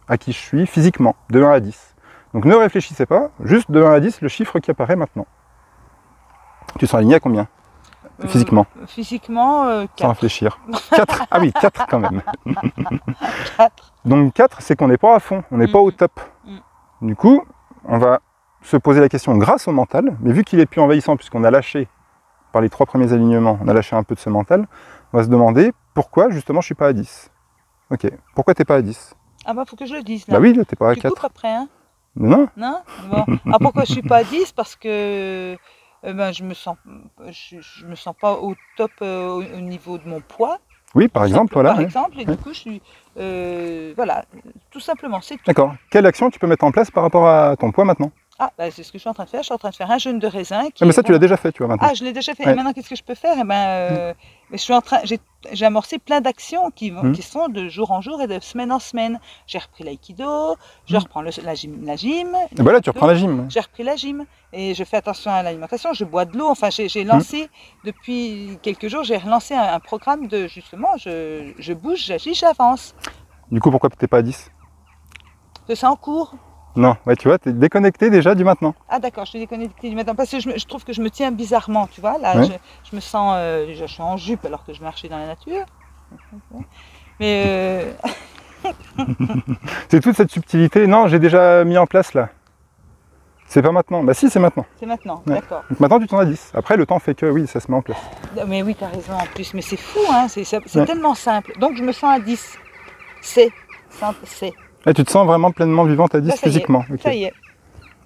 à qui je suis physiquement, de 1 à 10. Donc ne réfléchissez pas, juste de 1 à 10, le chiffre qui apparaît maintenant. Tu sens aligné à combien physiquement? Physiquement, 4. Sans réfléchir. 4. Ah oui, 4 quand même. 4. Donc 4, c'est qu'on n'est pas à fond, on n'est pas au top. Du coup, on va se poser la question grâce au mental, mais vu qu'il est plus envahissant, puisqu'on a lâché, par les 3 premiers alignements, on a lâché un peu de ce mental, on va se demander pourquoi justement je suis pas à 10. Ok, pourquoi t'es pas à 10? Ah bah faut que je le dise là. Bah oui, là t'es pas à Tu 4. coupes après, hein? Non. Non? Bon. Ah, pourquoi je suis pas à 10? Parce que ben, je me sens pas au top au niveau de mon poids. Oui, par exemple, voilà. Par Ouais. exemple, et du coup je suis voilà, tout simplement, c'est tout. D'accord. Quelle action tu peux mettre en place par rapport à ton poids maintenant? Ah bah, c'est ce que je suis en train de faire. Je suis en train de faire un jeûne de raisin. Ah, mais ça, tu l'as déjà fait, tu vois, maintenant. Ah, je l'ai déjà fait. Ouais. Et maintenant, qu'est-ce que je peux faire? Eh ben, je suis en train, j'ai amorcé plein d'actions qui sont de jour en jour et de semaine en semaine. J'ai repris l'aïkido, je reprends la gym. Et bah là, tu reprends la gym. J'ai repris la gym et je fais attention à l'alimentation, je bois de l'eau. Enfin, j'ai lancé, depuis quelques jours, j'ai relancé un programme de, justement, je bouge, j'agis, j'avance. Du coup, pourquoi t'es pas à 10? C'est en cours. Non, ouais, tu vois, t'es déconnecté déjà du maintenant. Ah d'accord, je suis déconnectée du matin parce que je trouve que je me tiens bizarrement, tu vois. Là, Ouais. je me sens, je suis en jupe alors que je marchais dans la nature. Mais C'est toute cette subtilité. Non, j'ai déjà mis en place là. C'est pas maintenant. Bah si, c'est maintenant. c'est maintenant, Ouais. d'accord. Donc maintenant, tu t'en as 10. Après, le temps fait que oui, ça se met en place. Mais oui, tu as raison en plus, mais c'est fou, hein, c'est Ouais. tellement simple. Donc je me sens à 10. C'est. Et tu te sens vraiment pleinement vivante à 10 Là, ça y est, physiquement. Ok. ça y est.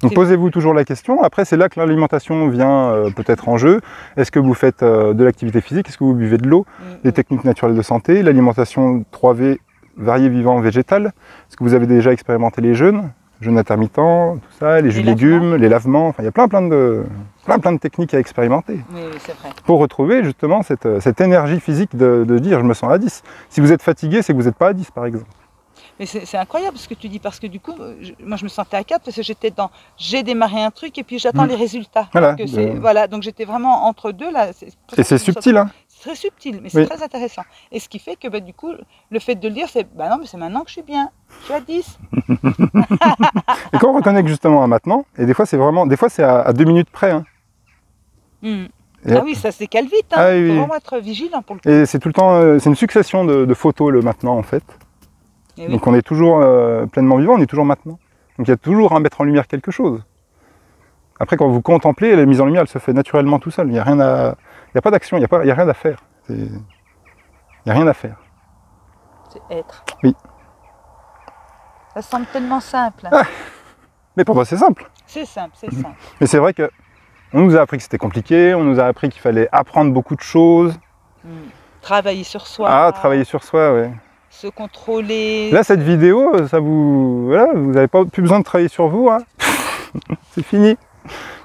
Donc C'est- posez-vous toujours la question. Après, c'est là que l'alimentation vient peut-être en jeu. Est-ce que vous faites de l'activité physique? Est-ce que vous buvez de l'eau? Les techniques naturelles de santé, l'alimentation 3V, varié vivant végétal. Est-ce que vous avez déjà expérimenté les jeûnes intermittents, tout ça, les jus de légumes, les lavements? Enfin, il y a plein de techniques à expérimenter. Oui, c'est vrai. Pour retrouver justement cette énergie physique de dire je me sens à 10. Si vous êtes fatigué, c'est que vous n'êtes pas à 10 par exemple. Mais c'est incroyable ce que tu dis, parce que du coup, moi je me sentais à 4 parce que j'ai démarré un truc et puis j'attends les résultats. Voilà, Voilà, donc j'étais vraiment entre deux là. Et c'est subtil, hein. C'est très subtil, mais c'est Oui. très intéressant. Et ce qui fait que du coup, le fait de le dire, c'est bah non, mais c'est maintenant que je suis bien. Je suis à 10. Et quand on reconnecte justement à maintenant, et des fois c'est à 2 minutes près, hein. Et Ah oui, ça se décale vite. Hein. Ah oui, Faut oui. vraiment être vigilant pour le coup. Et c'est tout le temps, c'est une succession de photos le maintenant en fait. Et oui. Donc on est toujours pleinement vivant, on est toujours maintenant. Donc il y a toujours à mettre en lumière quelque chose. Après quand vous contemplez, la mise en lumière elle se fait naturellement tout seul. Il n'y a rien à, il n'y a pas d'action, il n'y a rien à faire. Il n'y a rien à faire. C'est être. Oui. Ça semble tellement simple. Ah. Mais pour moi c'est simple. C'est simple, c'est simple. Mais c'est vrai que on nous a appris que c'était compliqué, on nous a appris qu'il fallait apprendre beaucoup de choses. Travailler sur soi. Ah, travailler sur soi, ouais. Se contrôler. Là, cette vidéo, ça vous n'avez pas plus besoin de travailler sur vous, hein. C'est fini.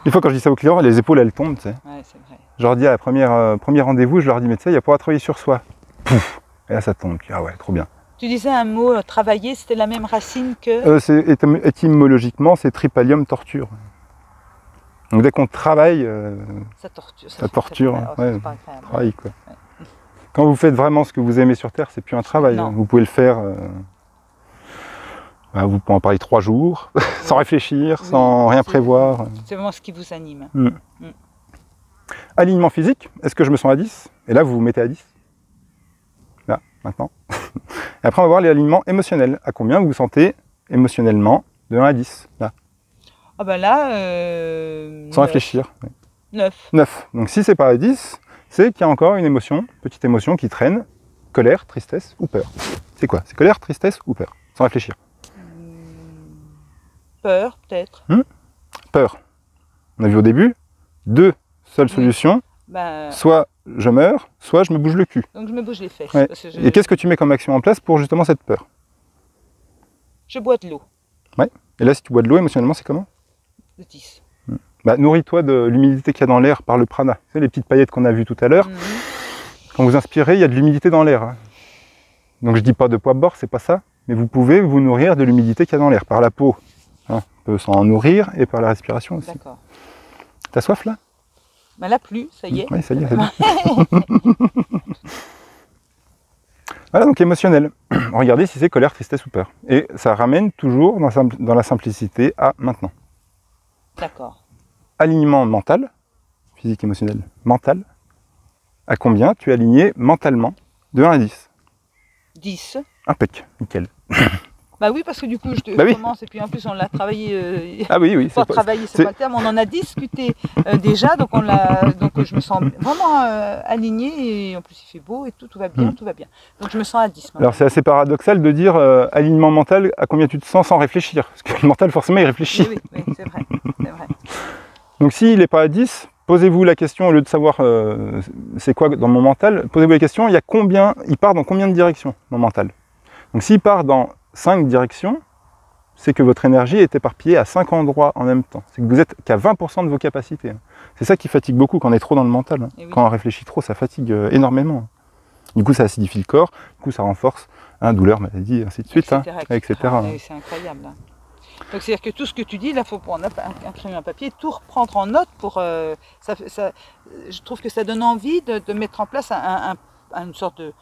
Des fois, quand je dis ça aux clients, les épaules, elles tombent, tu sais. Ouais, c'est vrai. Je leur dis à la premier rendez-vous, je leur dis, mais tu sais, il y a pas à travailler sur soi. Pouf. Et là, ça tombe. Ah ouais, trop bien. Tu disais un mot, travailler, c'était la même racine que... Étymologiquement, c'est tripalium torture. Donc dès qu'on travaille, Ça torture. ça torture. C'est Ouais, pas agréable. travail, quoi. Quand vous faites vraiment ce que vous aimez sur Terre, c'est plus un travail. Non. Hein. Vous pouvez le faire. Vous pouvez en parler 3 jours, sans réfléchir, Oui, sans rien c'est- prévoir. C'est vraiment ce qui vous anime. Alignement physique, est-ce que je me sens à 10? Et là, vous vous mettez à 10. Là, maintenant. Et après, on va voir les alignements émotionnels. À combien vous vous sentez émotionnellement de 1 à 10? Là, Ah ben là... sans réfléchir. 9. 9. Donc si c'est pas à 10, c'est qu'il y a encore une émotion, petite émotion qui traîne. Colère, tristesse ou peur. C'est quoi? C'est colère, tristesse ou peur? Sans réfléchir. Peur, peut-être. Peur. On a vu au début, 2 seules solutions. Ben, Soit je meurs, soit je me bouge le cul. donc je me bouge les fesses. Ouais. Parce que Et qu'est-ce que tu mets comme action en place pour justement cette peur? je bois de l'eau. Et là, si tu bois de l'eau, émotionnellement, c'est comment? De 10. Bah, nourris-toi de l'humidité qu'il y a dans l'air par le prana. Tu sais, les petites paillettes qu'on a vues tout à l'heure. Quand vous inspirez, il y a de l'humidité dans l'air. Hein. Donc je dis pas de poids bord, c'est pas ça. Mais vous pouvez vous nourrir de l'humidité qu'il y a dans l'air, par la peau. Hein. On peut s'en nourrir et par la respiration aussi. D'accord. T'as soif là? Ben là, plus, ça y est. Oui, ça y est, c'est bon. Voilà, donc émotionnel. Regardez si c'est colère, tristesse ou peur. Et ça ramène toujours dans la simplicité à maintenant. D'accord. Alignement mental, physique, émotionnel, mental. À combien tu es aligné mentalement de 1 à 10? 10. Impec, nickel. Bah oui, parce que du coup, je Bah oui. commence, et puis en plus, on l'a travaillé. Ah oui, oui. Pas travailler, c'est pas le terme, on en a discuté déjà, donc je me sens vraiment alignée, et en plus il fait beau et tout va bien, tout va bien. Donc je me sens à 10 maintenant. Alors c'est assez paradoxal de dire alignement mental, à combien tu te sens sans réfléchir, parce que le mental forcément il réfléchit. Oui, oui, c'est vrai, c'est vrai. Donc s'il n'est pas à 10, posez-vous la question, au lieu de savoir c'est quoi dans mon mental, posez-vous la question, il part dans combien de directions, mon mental. Donc s'il part dans 5 directions, c'est que votre énergie est éparpillée à 5 endroits en même temps. C'est que vous êtes qu'à 20% de vos capacités. Hein. C'est ça qui fatigue beaucoup quand on est trop dans le mental. Hein. Oui. Quand on réfléchit trop, ça fatigue énormément. Du coup, ça acidifie le corps, du coup, ça renforce douleur, maladie, ainsi de suite, etc. C'est incroyable. Hein. Donc c'est-à-dire que tout ce que tu dis, là, il faut prendre un crayon, un papier, tout reprendre en note pour... je trouve que ça donne envie de mettre en place une sorte de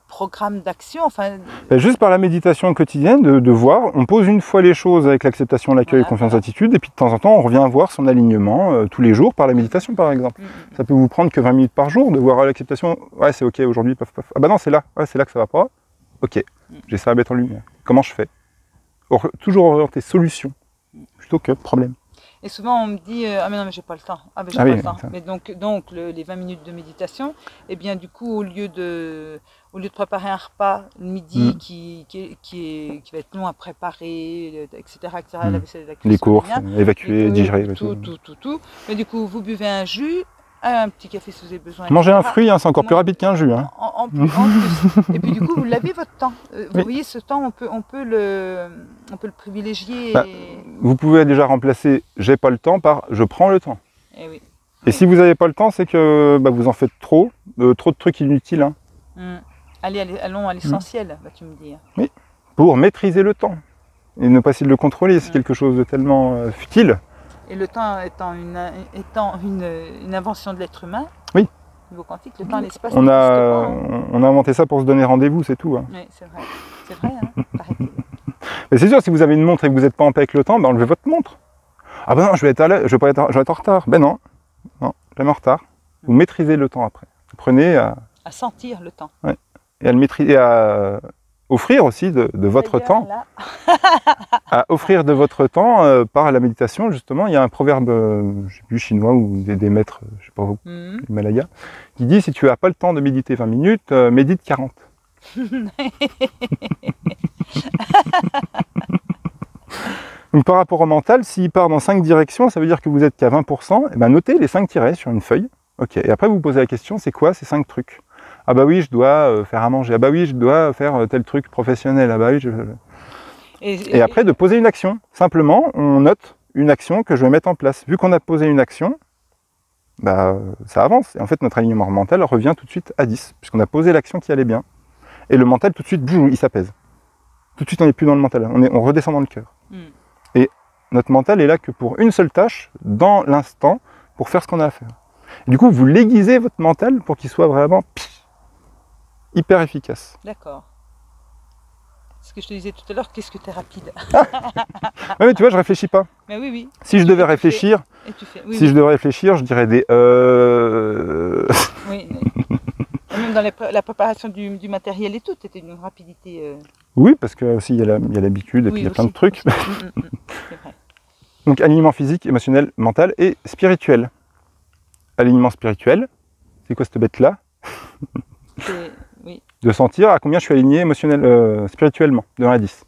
programme d'action. Enfin... Juste par la méditation quotidienne, de voir, on pose une fois les choses avec l'acceptation, l'accueil, la confiance, l'attitude, et puis de temps en temps, on revient voir son alignement tous les jours par la méditation, par exemple. Ça peut vous prendre que 20 minutes par jour, de voir l'acceptation, ouais, c'est ok aujourd'hui, paf, paf. Ah bah non, c'est là, ouais, c'est là que ça va pas. Ok, j'essaie de mettre en lumière. Comment je fais? Toujours orienter solution, plutôt que problème. Et souvent on me dit ah mais non mais j'ai pas le temps, j'ai pas le temps. Mais donc les 20 minutes de méditation, et bien du coup au lieu de préparer un repas le midi qui va être long à préparer, etc. la vaisselle, la cuisine, les courses, évacuer, digérer, tout. Mais du coup vous buvez un jus, un petit café si vous avez besoin. Manger un fruit, c'est encore plus rapide qu'un jus. Hein. En plus. Et puis du coup, vous l'avez votre temps. Vous voyez, ce temps, on peut le privilégier. Vous pouvez déjà remplacer « j'ai pas le temps » par « je prends le temps ». Et si vous n'avez pas le temps, c'est que vous en faites trop de trucs inutiles. Hein. Allons à l'essentiel, vas-tu me dire. Oui, pour maîtriser le temps. Et ne pas essayer de le contrôler, c'est quelque chose de tellement futile. Et le temps étant une invention de l'être humain, oui. Au niveau quantique, le temps et l'espace. On a inventé ça pour se donner rendez-vous, c'est tout. Hein. Oui, c'est vrai. C'est vrai, hein. Mais c'est sûr, si vous avez une montre et que vous n'êtes pas en paix avec le temps, enlevez votre montre. Ah ben non, je vais être en retard. Ben non, jamais en retard. Vous maîtrisez le temps après. Apprenez à sentir le temps. Ouais. Et à le maîtriser, à offrir aussi de votre temps. À offrir de votre temps par la méditation, justement. Il y a un proverbe, je ne sais plus, chinois ou des maîtres, je ne sais pas où, Himalaya, qui dit si tu n'as pas le temps de méditer 20 minutes, médite 40. Donc par rapport au mental, s'il part dans 5 directions, ça veut dire que vous êtes qu'à 20%, et notez les 5 tirets sur une feuille. Ok. Et après vous vous posez la question, c'est quoi ces 5 trucs? Ah bah oui, je dois faire à manger. Ah bah oui, je dois faire tel truc professionnel. Ah bah oui, Et après, de poser une action. Simplement, on note une action que je vais mettre en place. Vu qu'on a posé une action, ça avance. Et en fait, notre alignement mental revient tout de suite à 10, puisqu'on a posé l'action qui allait bien. Et le mental, tout de suite, il s'apaise. Tout de suite, on n'est plus dans le mental. On redescend dans le cœur. Et notre mental est là que pour une seule tâche, dans l'instant, pour faire ce qu'on a à faire. Et du coup, vous l'aiguisez votre mental pour qu'il soit vraiment hyper efficace. D'accord. Ce que je te disais tout à l'heure, qu'est-ce que tu es rapide. Ouais, mais tu vois, je réfléchis pas. Mais oui. Si je devais réfléchir, je dirais des Oui. Même dans la préparation du matériel et tout, c'était une rapidité. Oui, parce que aussi il y a l'habitude et puis il y a plein de trucs. C'est vrai. Donc alignement physique, émotionnel, mental et spirituel. Alignement spirituel, c'est quoi cette bête-là? Oui. De sentir à combien je suis aligné spirituellement, de 1 à 10.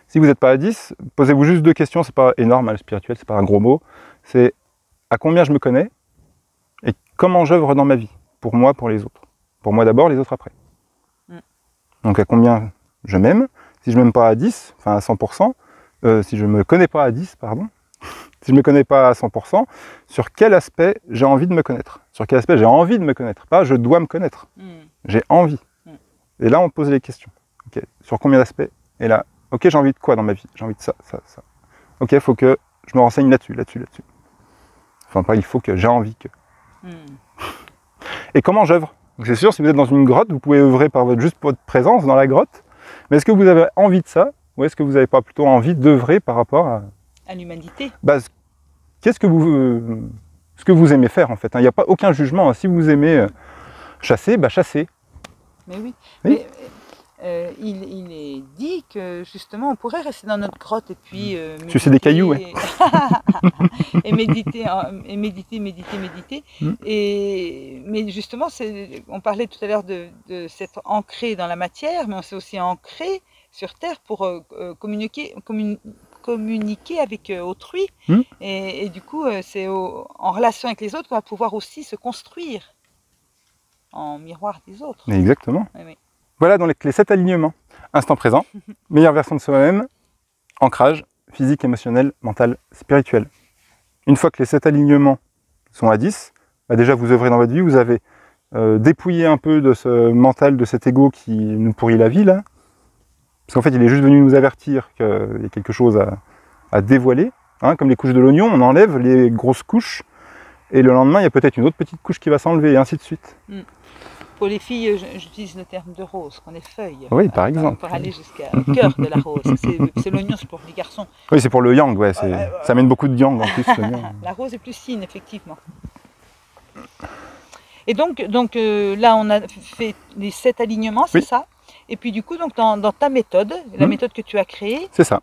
Si vous n'êtes pas à 10, posez-vous juste 2 questions, c'est pas énorme, le spirituel, c'est pas un gros mot. C'est à combien je me connais et comment j'œuvre dans ma vie, pour moi, pour les autres. Pour moi d'abord, les autres après. Donc à combien je m'aime, si je ne m'aime pas à 10, enfin à 100%, si je ne me connais pas à 10, pardon, si je ne me connais pas à 100%, sur quel aspect j'ai envie de me connaître. Sur quel aspect j'ai envie de me connaître. Pas je dois me connaître. J'ai envie. Et là, on pose les questions. Okay. Sur combien d'aspects? Et là, ok, j'ai envie de quoi dans ma vie? J'ai envie de ça, ça, ça. Ok, il faut que je me renseigne là-dessus, là-dessus, là-dessus. Enfin, pas il faut que, j'ai envie que. Et comment j'œuvre? C'est sûr, si vous êtes dans une grotte, vous pouvez œuvrer par juste votre présence dans la grotte. Mais est-ce que vous avez envie de ça? Ou est-ce que vous n'avez pas plutôt envie d'œuvrer par rapport à l'humanité? Qu'est-ce que vous aimez faire en fait? Il n'y a pas aucun jugement. Si vous aimez chasser, chassez. Mais oui. Mais, il est dit que justement on pourrait rester dans notre grotte et puis sucer des cailloux, ouais. et méditer, méditer. Mais justement, on parlait tout à l'heure de s'être ancré dans la matière, mais on s'est aussi ancré sur Terre pour communiquer avec autrui. Et du coup, c'est en relation avec les autres qu'on va pouvoir aussi se construire en miroir des autres. Exactement. Oui. Voilà donc les 7 alignements. Instant présent, meilleure version de soi-même, ancrage, physique, émotionnel, mental, spirituel. Une fois que les 7 alignements sont à 10, déjà vous œuvrez dans votre vie, vous avez dépouillé un peu de ce mental, de cet ego qui nous pourrit la vie là. Parce qu'en fait il est juste venu nous avertir qu'il y a quelque chose à dévoiler. Hein, comme les couches de l'oignon, on enlève les grosses couches et le lendemain il y a peut-être une autre petite couche qui va s'enlever et ainsi de suite. Pour les filles, j'utilise le terme de rose, qu'on est feuille. Oui, par exemple. Pour aller jusqu'au cœur de la rose. C'est l'oignon, c'est pour les garçons. Oui, c'est pour le yang, ouais, ça amène beaucoup de yang en plus. La rose est plus yin, effectivement. Et donc là, on a fait les 7 alignements, c'est ça. Et puis du coup, donc, dans ta méthode, la méthode que tu as créée, c'est ça.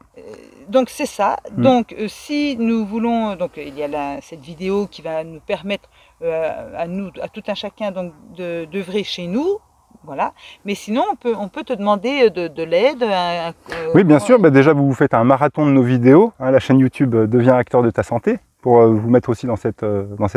Donc c'est ça. Donc si nous voulons, donc il y a cette vidéo qui va nous permettre à tout un chacun donc d'œuvrer chez nous, voilà. Mais sinon on peut te demander de l'aide. Oui, bien sûr. Déjà vous faites un marathon de nos vidéos. Hein, la chaîne YouTube Deviens acteur de ta santé pour vous mettre aussi dans cette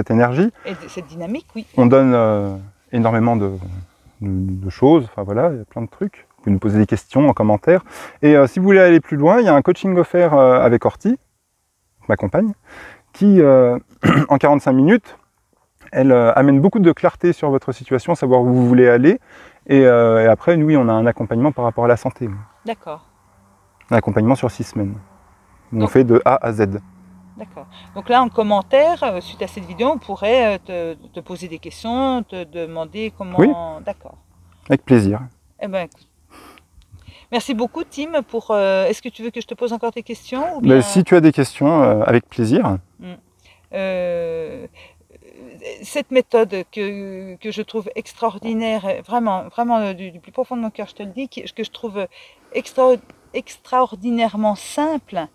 énergie. Et cette dynamique, oui. On donne énormément de choses. Enfin voilà, il y a plein de trucs. Vous pouvez nous poser des questions en commentaire. Et si vous voulez aller plus loin, il y a un coaching offert avec Horty, ma compagne, qui, en 45 minutes, elle amène beaucoup de clarté sur votre situation, savoir où vous voulez aller. Et après, nous, on a un accompagnement par rapport à la santé. D'accord. Un accompagnement sur 6 semaines. On fait de A à Z. D'accord. Donc là, en commentaire, suite à cette vidéo, on pourrait te poser des questions, te demander comment... Oui. D'accord. Avec plaisir. Eh bien, écoute. Merci beaucoup, Tim. Est-ce que tu veux que je te pose encore des questions ou bien... Si tu as des questions, avec plaisir. Cette méthode que je trouve extraordinaire, vraiment du plus profond de mon cœur, je te le dis, que je trouve extraordinairement simple.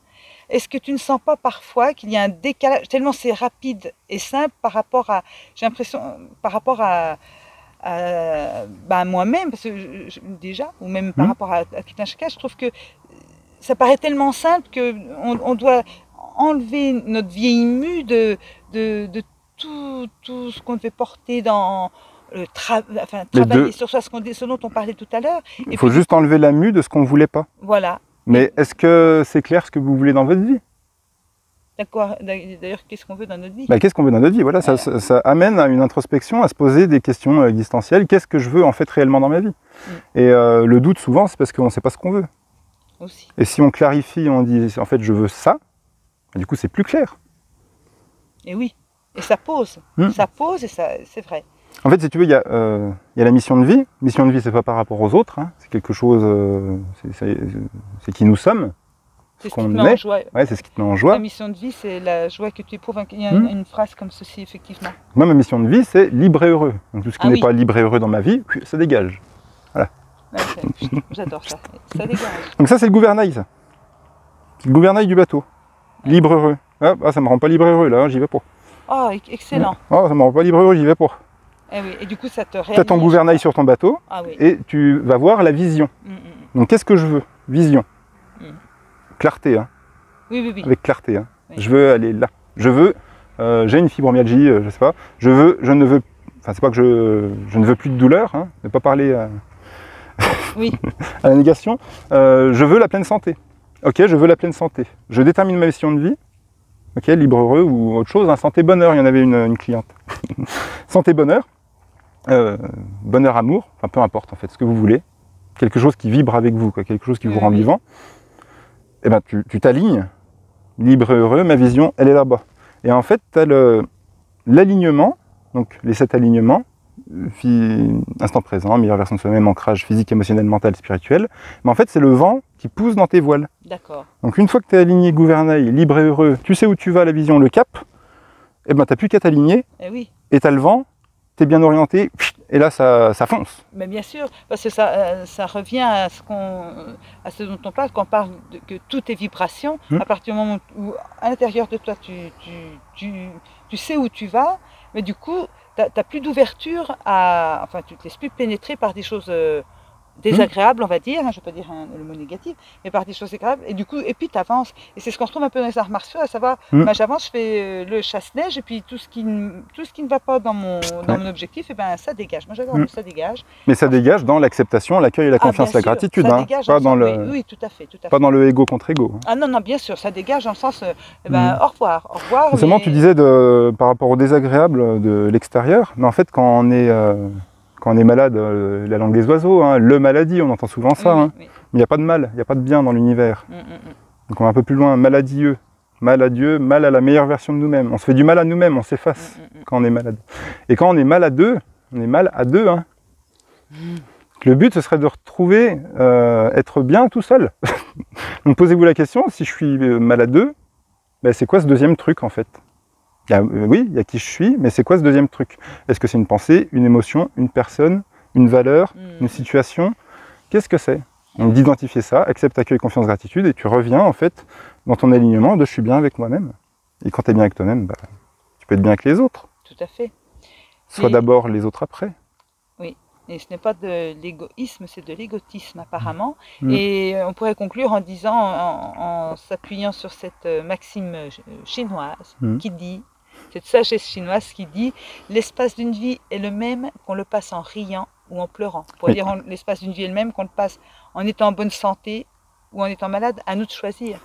Est-ce que tu ne sens pas parfois qu'il y a un décalage, tellement c'est rapide et simple par rapport à, j'ai l'impression, par rapport à moi-même, parce que déjà, ou même par rapport à tout un chacun, je trouve que ça paraît tellement simple qu'on doit enlever notre vieille mue de tout ce qu'on devait porter dans le travailler sur soi, ce dont on parlait tout à l'heure. Il faut juste enlever la mue de ce qu'on ne voulait pas. Voilà. Mais est-ce que c'est clair ce que vous voulez dans votre vie? D'accord. D'ailleurs, qu'est-ce qu'on veut dans notre vie? Qu'est-ce qu'on veut dans notre vie? Voilà, ça amène à une introspection, à se poser des questions existentielles. Qu'est-ce que je veux en fait réellement dans ma vie? Et le doute souvent, c'est parce qu'on ne sait pas ce qu'on veut. Aussi. Et si on clarifie, on dit en fait je veux ça, du coup c'est plus clair. Et oui, et ça pose. Ça pose et c'est vrai. En fait, si tu veux, il y a la mission de vie. Mission de vie, c'est pas par rapport aux autres, hein. C'est quelque chose, c'est qui nous sommes. C'est ce qui te met en joie. Ouais, c'est ce qui te met en joie. Ta mission de vie, c'est la joie que tu éprouves. Il y a une phrase comme ceci, effectivement. Moi, ma mission de vie, c'est libre et heureux. Donc tout ce qui n'est pas libre et heureux dans ma vie, ça dégage. Voilà. Ouais, j'adore ça. Ça dégage. Donc ça, c'est le gouvernail, ça. C'est le gouvernail du bateau. Libre heureux. Ah, ça me rend pas libre heureux, là, j'y vais pas. Oh, excellent. Oh, ça me rend pas libre heureux, j'y vais pas. Eh oui, et du coup, ça te réalise. Tu as ton gouvernail sur ton bateau, et tu vas voir la vision. Donc qu'est-ce que je veux? Vision. Clarté, hein. Oui. Avec clarté, hein. Oui. Je veux aller là. Je veux, j'ai une fibromyalgie, je sais pas. Je ne veux, enfin c'est pas que je ne veux plus de douleur, hein. Ne pas parler Oui. À la négation, je veux la pleine santé. Ok, je veux la pleine santé. Je détermine ma mission de vie. Ok, libre, heureux ou autre chose. Hein, santé, bonheur, il y en avait une cliente. Santé, bonheur. Bonheur, amour. Enfin, peu importe en fait, ce que vous voulez. Quelque chose qui vibre avec vous, quoi, quelque chose qui vous rend vivant. Et ben, tu t'alignes. Libre et heureux, ma vision, elle est là-bas. Et en fait, tu as l'alignement, donc les 7 alignements, instant présent, meilleure version de soi-même, ancrage physique, émotionnel, mental, spirituel. Mais en fait, c'est le vent qui pousse dans tes voiles. D'accord. Donc une fois que tu es aligné, gouvernail, libre et heureux, tu sais où tu vas, la vision, le cap, et ben tu n'as plus qu'à t'aligner, Oui. et tu as le vent, tu es bien orienté, et là ça fonce. Mais bien sûr, parce que ça revient à ce dont on parle, quand on parle que tout est vibration, à partir du moment où à l'intérieur de toi tu sais où tu vas, mais du coup tu n'as plus d'ouverture enfin tu ne te laisses plus pénétrer par des choses désagréables, on va dire, hein, je ne vais pas dire le mot négatif, mais par des choses désagréables, et du coup, et puis tu avances. Et c'est ce qu'on retrouve un peu dans les arts martiaux, à savoir, j'avance, je fais le chasse-neige, et puis tout ce qui ne va pas dans mon objectif, et ben ça dégage. Moi j'adore ça dégage. Mais ça dégage dans l'acceptation, l'accueil, la confiance, la gratitude, ça hein, dégage pas dans le, oui, tout à fait. Pas dans le ego contre ego. Hein. Ah non, non, bien sûr, ça dégage dans le sens, au revoir, au revoir. Seulement, tu disais par rapport au désagréable de l'extérieur, mais en fait, quand on est malade, la langue des oiseaux, hein, le maladie, on entend souvent ça, hein. Mais il n'y a pas de mal, il n'y a pas de bien dans l'univers. Donc on va un peu plus loin, maladieux, mal à Dieu, mal à la meilleure version de nous-mêmes. On se fait du mal à nous-mêmes, on s'efface quand on est malade. Et quand on est mal à deux, on est mal à deux. Hein. Le but, ce serait de retrouver, être bien tout seul. Donc posez-vous la question, si je suis mal à deux, ben, c'est quoi ce deuxième truc en fait? Oui, il y a qui je suis, mais c'est quoi ce deuxième truc? Est-ce que c'est une pensée, une émotion, une personne, une valeur, une situation? Qu'est-ce que c'est? Donc d'identifier ça, accepte, accueil, confiance, gratitude, et tu reviens en fait dans ton alignement de je suis bien avec moi-même. Et quand tu es bien avec toi-même, bah, tu peux être bien avec les autres. Tout à fait. Soit d'abord les autres après. Oui, et ce n'est pas de l'égoïsme, c'est de l'égotisme apparemment. Et on pourrait conclure en disant, en s'appuyant sur cette maxime chinoise qui dit, cette sagesse chinoise qui dit « L'espace d'une vie est le même qu'on le passe en riant ou en pleurant. » Pour dire l'espace d'une vie est le même qu'on le passe en étant en bonne santé ou en étant malade, à nous de choisir.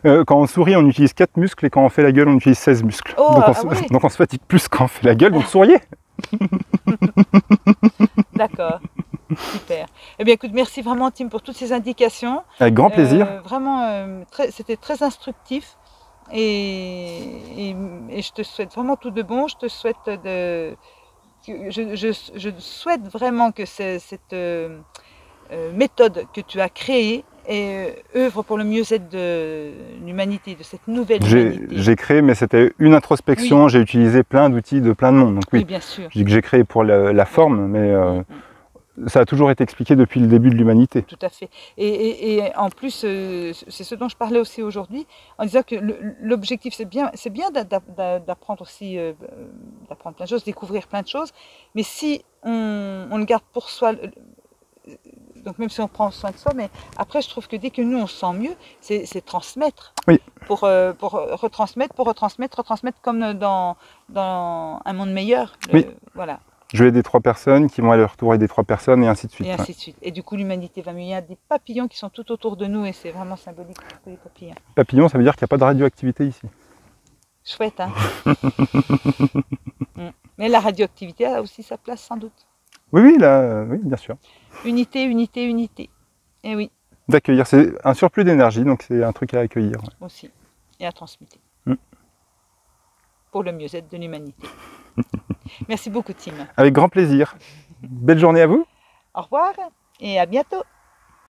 Quand on sourit, on utilise 4 muscles et quand on fait la gueule, on utilise 16 muscles. Oh, donc on se fatigue plus quand on fait la gueule, donc souriez. D'accord, super. Eh bien écoute, merci vraiment Tim pour toutes ces indications. Avec grand plaisir. Vraiment, c'était très instructif. Et je te souhaite vraiment tout de bon. Je te souhaite je souhaite vraiment que cette méthode que tu as créée œuvre pour le mieux-être de l'humanité, de cette nouvelle humanité. J'ai créé, mais c'était une introspection. J'ai utilisé plein d'outils de plein de monde. Donc oui, bien sûr. Je dis que j'ai créé pour la forme, mais ça a toujours été expliqué depuis le début de l'humanité. Tout à fait. Et en plus, c'est ce dont je parlais aussi aujourd'hui, en disant que l'objectif, c'est bien d'apprendre aussi, d'apprendre plein de choses, découvrir plein de choses, mais si on le garde pour soi, donc même si on prend soin de soi, mais après je trouve que dès que nous on se sent mieux, c'est transmettre. Oui. Pour retransmettre comme dans un monde meilleur. Oui. Voilà. Je vais aider 3 personnes qui vont à leur tour aider 3 personnes et ainsi de suite. Et ainsi de suite. Et du coup, l'humanité va mieux. Il y a des papillons qui sont tout autour de nous et c'est vraiment symbolique pour les papillons. Papillons, ça veut dire qu'il n'y a pas de radioactivité ici. Chouette, hein. Mais la radioactivité a aussi sa place, sans doute. Oui, oui, bien sûr. Unité, unité, unité. Et oui. D'accueillir, c'est un surplus d'énergie, donc c'est un truc à accueillir. Ouais. Aussi. Et à transmuter. Pour le mieux-être de l'humanité. Merci beaucoup, Tim. Avec grand plaisir. Belle journée à vous. Au revoir et à bientôt.